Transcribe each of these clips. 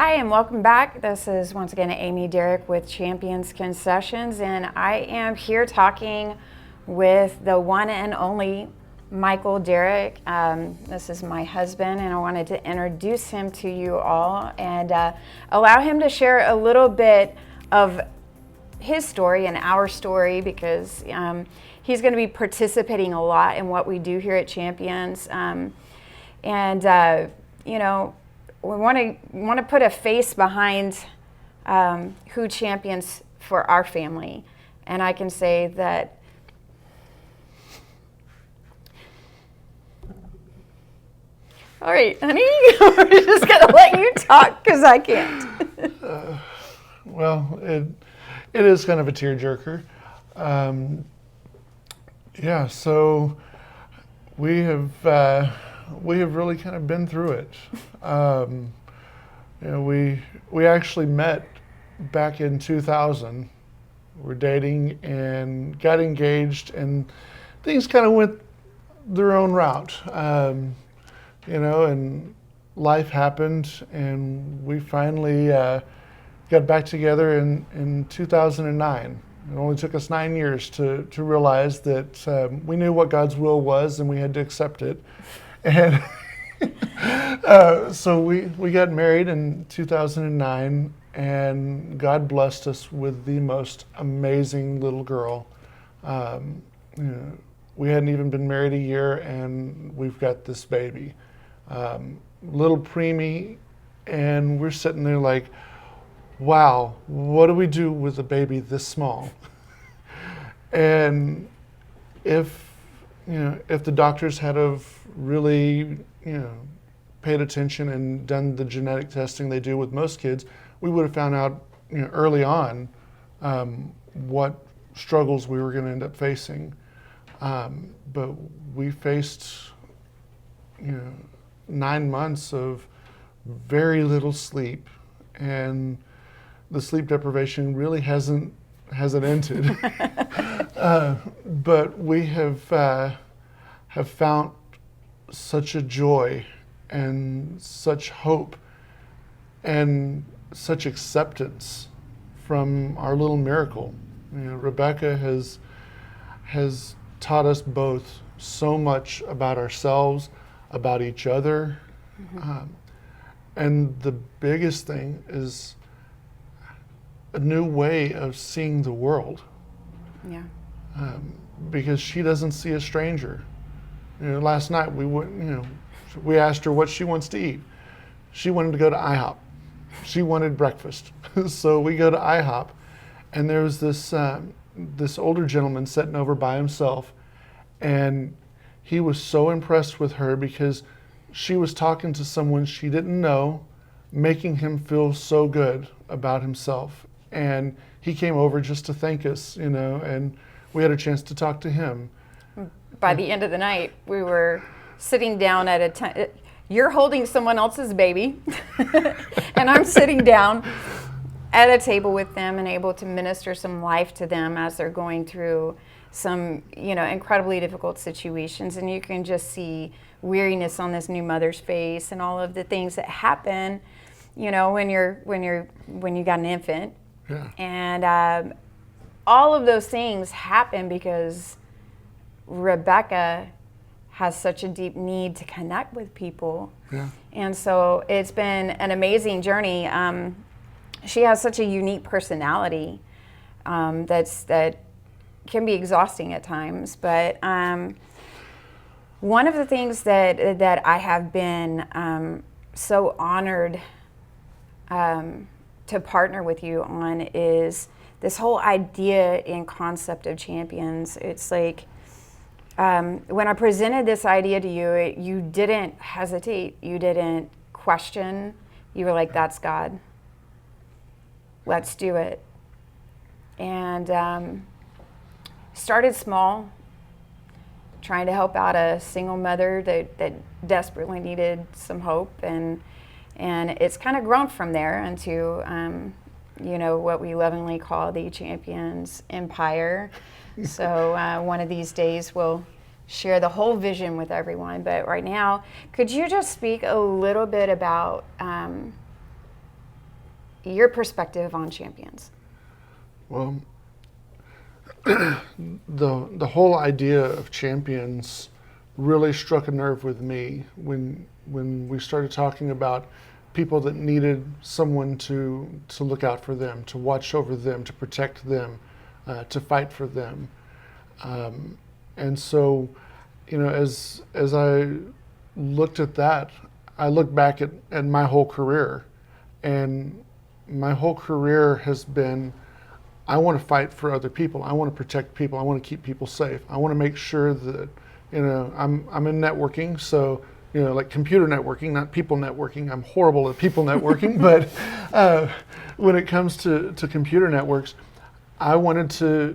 Hi, and welcome back. This is once again Amy Derrick with Champions Concessions, and I am here talking with the one and only Michael Derrick. This is my husband, and I wanted to introduce him to you all and allow him to share a little bit of his story and our story, because he's going to be participating a lot in what we do here at Champions. We want to put a face behind who champions for our family, and I can say that all right, honey, we're just gonna let you talk because I can't. It is kind of a tearjerker. So we have really kind of been through it. We actually met back in 2000. We're dating and got engaged, and things kind of went their own route. And life happened, and we finally got back together in 2009. It only took us 9 years to realize that we knew what God's will was, and we had to accept it. And so we got married in 2009, and God blessed us with the most amazing little girl. We hadn't even been married a year, and we've got this baby, little preemie, and we're sitting there like, wow, what do we do with a baby this small? And if the doctors had have really, paid attention and done the genetic testing they do with most kids, we would have found out, early on, what struggles we were going to end up facing. But we faced, 9 months of very little sleep, and the sleep deprivation really hasn't ended. But we have found such a joy and such hope and such acceptance from our little miracle. Rebecca has taught us both so much about ourselves, about each other, and the biggest thing is a new way of seeing the world. Yeah. Because she doesn't see a stranger. Last night we asked her what she wants to eat. She wanted to go to IHOP. She wanted breakfast. So we go to IHOP, and there was this older gentleman sitting over by himself, and he was so impressed with her because she was talking to someone she didn't know, making him feel so good about himself. And he came over just to thank us, and we had a chance to talk to him. By the end of the night, we were sitting down at you're holding someone else's baby, and I'm sitting down at a table with them and able to minister some life to them as they're going through some, incredibly difficult situations. And you can just see weariness on this new mother's face and all of the things that happen, when you got an infant. Yeah. And all of those things happen because Rebecca has such a deep need to connect with people. Yeah. And so it's been an amazing journey. She has such a unique personality that can be exhausting at times. But one of the things that I have been so honored to partner with you on is this whole idea and concept of champions. It's like when I presented this idea to you, you didn't hesitate, you didn't question. You were like, "That's God. Let's do it." And started small, trying to help out a single mother that desperately needed some hope, and it's kind of grown from there into what we lovingly call the Champions Empire. So one of these days we'll share the whole vision with everyone. But right now, could you just speak a little bit about your perspective on champions. Well, the whole idea of champions really struck a nerve with me when we started talking about people that needed someone to look out for them, to watch over them, to protect them, to fight for them. And so, as I looked at that, I looked back at my whole career, and my whole career has been, I want to fight for other people. I want to protect people. I want to keep people safe. I want to make sure that, I'm in networking, so, like computer networking, not people networking. I'm horrible at people networking, but when it comes to computer networks, I wanted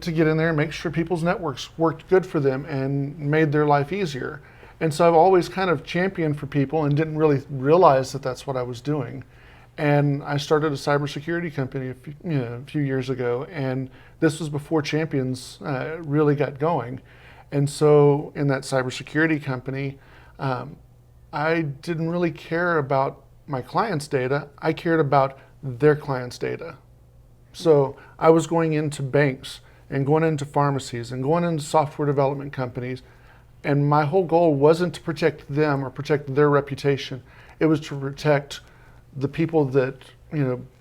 to get in there and make sure people's networks worked good for them and made their life easier. And so I've always kind of championed for people and didn't really realize that that's what I was doing. And I started a cybersecurity company a few years ago, and this was before Champions really got going. And so in that cybersecurity company, I didn't really care about my clients' data. I cared about their clients' data. So I was going into banks and going into pharmacies and going into software development companies, and my whole goal wasn't to protect them or protect their reputation. It was to protect the people that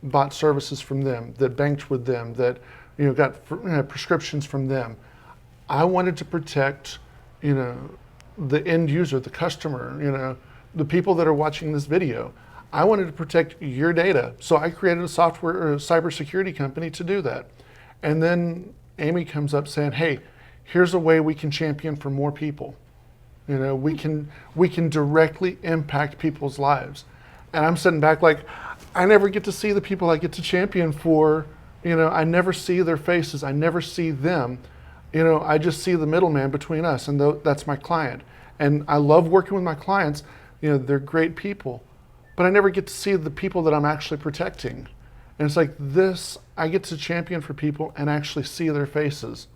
bought services from them, that banked with them, that got prescriptions from them. I wanted to protect the end user, the customer, the people that are watching this video. I wanted to protect your data, so I created a software or a cybersecurity company to do that. And then Amy comes up saying, "Hey, here's a way we can champion for more people. We can directly impact people's lives." And I'm sitting back like, I never get to see the people I get to champion for. I never see their faces. I never see them. I just see the middleman between us, and that's my client. And I love working with my clients. They're great people. But I never get to see the people that I'm actually protecting. And it's like this, I get to champion for people and actually see their faces.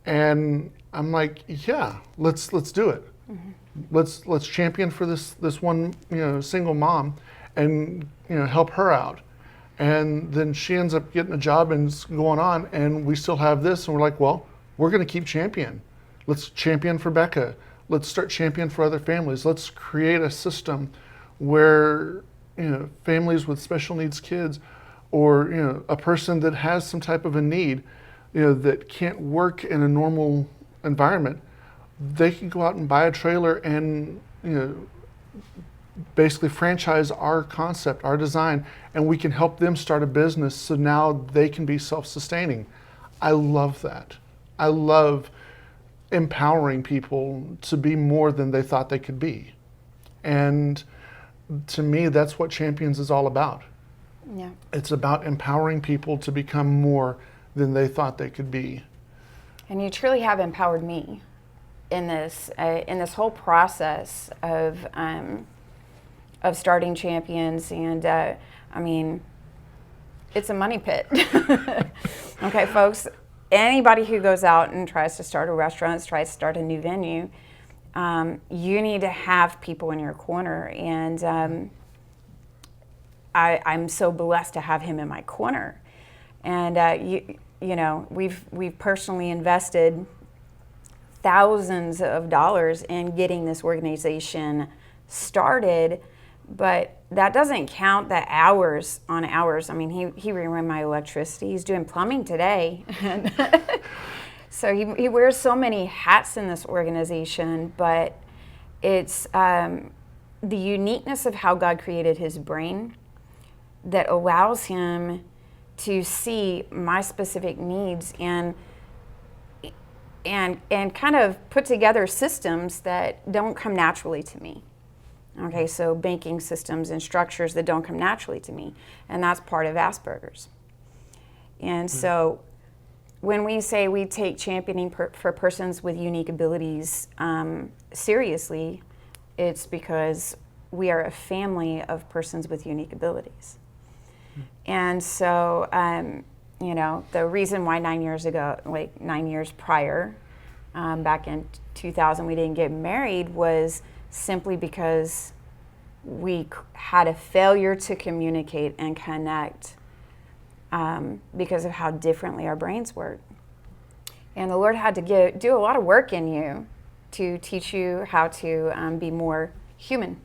And I'm like, yeah, let's do it. Mm-hmm. Let's champion for this one single mom and help her out. And then she ends up getting a job and it's going on, and we still have this, and we're like, well, we're going to keep champion. Let's champion for Becca. Let's start champion for other families. Let's create a system where families with special needs kids, or a person that has some type of a need, that can't work in a normal environment, they can go out and buy a trailer and basically franchise our concept, our design, and we can help them start a business so now they can be self-sustaining. I love that. I love empowering people to be more than they thought they could be. And to me, that's what Champions is all about. Yeah. It's about empowering people to become more than they thought they could be. And you truly have empowered me in this whole process of starting Champions. And I mean, it's a money pit. Okay, folks, anybody who goes out and tries to start a restaurant, tries to start a new venue, you need to have people in your corner, and I'm so blessed to have him in my corner. And we've personally invested thousands of dollars in getting this organization started, but that doesn't count the hours on hours. I mean, he ran my electricity. He's doing plumbing today. So he wears so many hats in this organization, but it's the uniqueness of how God created his brain that allows him to see my specific needs and kind of put together systems that don't come naturally to me. Okay, so banking systems and structures that don't come naturally to me, and that's part of Asperger's. And so when we say we take championing for persons with unique abilities seriously, it's because we are a family of persons with unique abilities. And so, the reason why 9 years prior, back in 2000, we didn't get married was simply because had a failure to communicate and connect because of how differently our brains work. And the Lord had to do a lot of work in you to teach you how to be more human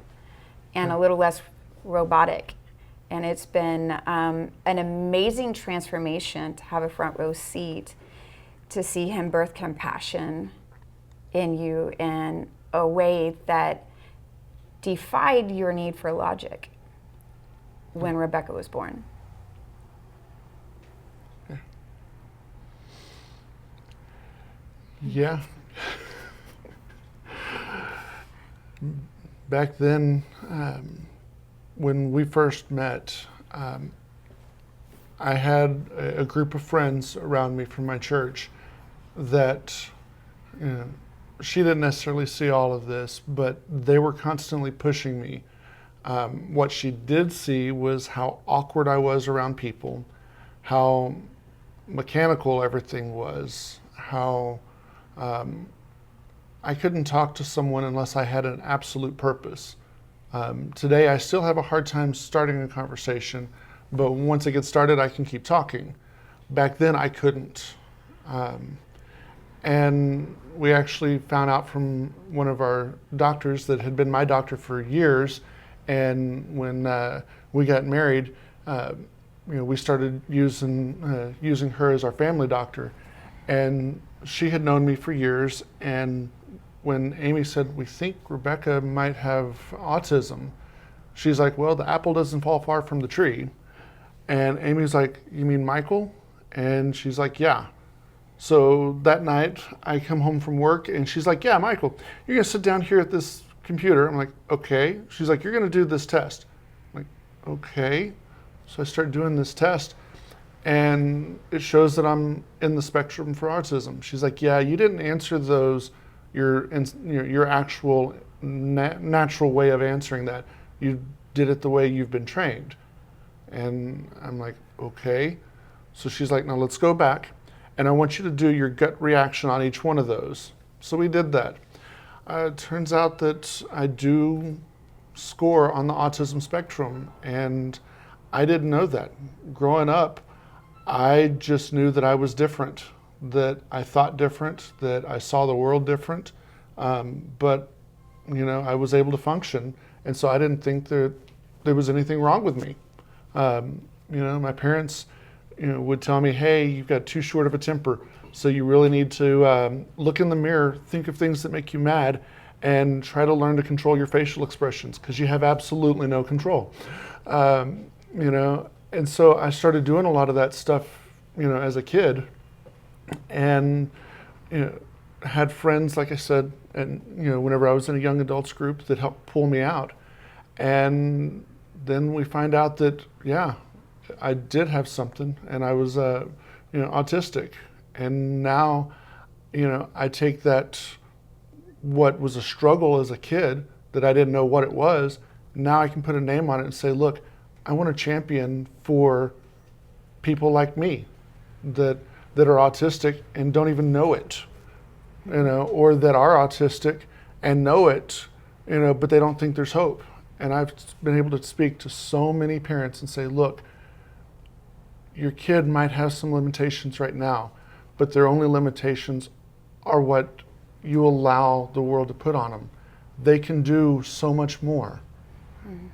and a little less robotic. And it's been an amazing transformation to have a front row seat to see him birth compassion in you in a way that defied your need for logic when Rebecca was born. Yeah. Back then, when we first met, I had a group of friends around me from my church that, she didn't necessarily see all of this, but they were constantly pushing me. What she did see was how awkward I was around people, how mechanical everything was, how I couldn't talk to someone unless I had an absolute purpose. Today, I still have a hard time starting a conversation, but once it gets started, I can keep talking. Back then, I couldn't. And we actually found out from one of our doctors that had been my doctor for years, and when we got married, we started using her as our family doctor, and she had known me for years. And when Amy said, "We think Rebecca might have autism," she's like, "Well, the apple doesn't fall far from the tree." And Amy's like, "You mean Michael?" And she's like, "Yeah." So that night I come home from work and she's like, "Yeah, Michael, you're gonna sit down here at this computer." I'm like, "Okay." She's like, "You're gonna do this test." I'm like, "Okay." So I start doing this test and it shows that I'm in the spectrum for autism. She's like, "Yeah, you didn't answer those, your actual natural way of answering that. You did it the way you've been trained." And I'm like, "Okay." So she's like, "Now let's go back, and I want you to do your gut reaction on each one of those." So we did that. It turns out that I do score on the autism spectrum, and I didn't know that. Growing up, I just knew that I was different, that I thought different, that I saw the world different, but I was able to function, and so I didn't think that there was anything wrong with me. My parents would tell me, "Hey, you've got too short of a temper, so you really need to look in the mirror, think of things that make you mad, and try to learn to control your facial expressions, because you have absolutely no control." And so I started doing a lot of that stuff, as a kid, and had friends, like I said, and whenever I was in a young adults group, that helped pull me out. And then we find out that, yeah, I did have something, and I was, autistic. And now, I take that, what was a struggle as a kid that I didn't know what it was. Now I can put a name on it and say, look, I want to champion for people like me that are autistic and don't even know it, or that are autistic and know it, but they don't think there's hope. And I've been able to speak to so many parents and say, look, your kid might have some limitations right now, but their only limitations are what you allow the world to put on them. They can do so much more. Mm-hmm.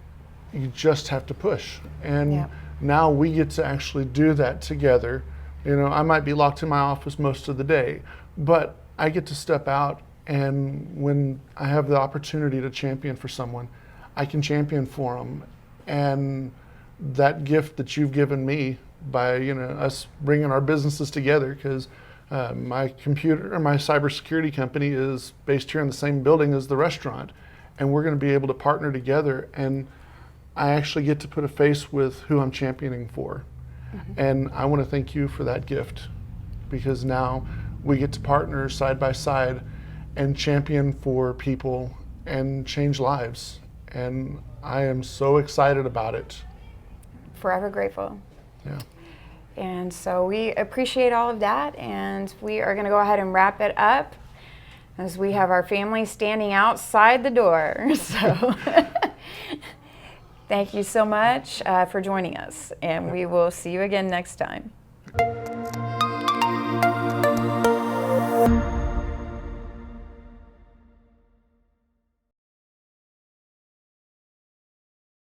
You just have to push. And now we get to actually do that together. I might be locked in my office most of the day, but I get to step out, and when I have the opportunity to champion for someone, I can champion for them. And that gift that you've given me by us bringing our businesses together, because my cybersecurity company is based here in the same building as the restaurant, and we're going to be able to partner together, and I actually get to put a face with who I'm championing for. Mm-hmm. And I want to thank you for that gift, because now we get to partner side by side and champion for people and change lives. And I am so excited about it. Forever grateful. Yeah. And so we appreciate all of that, and we are going to go ahead and wrap it up as we have our family standing outside the door. So Thank you so much for joining us, and we will see you again next time.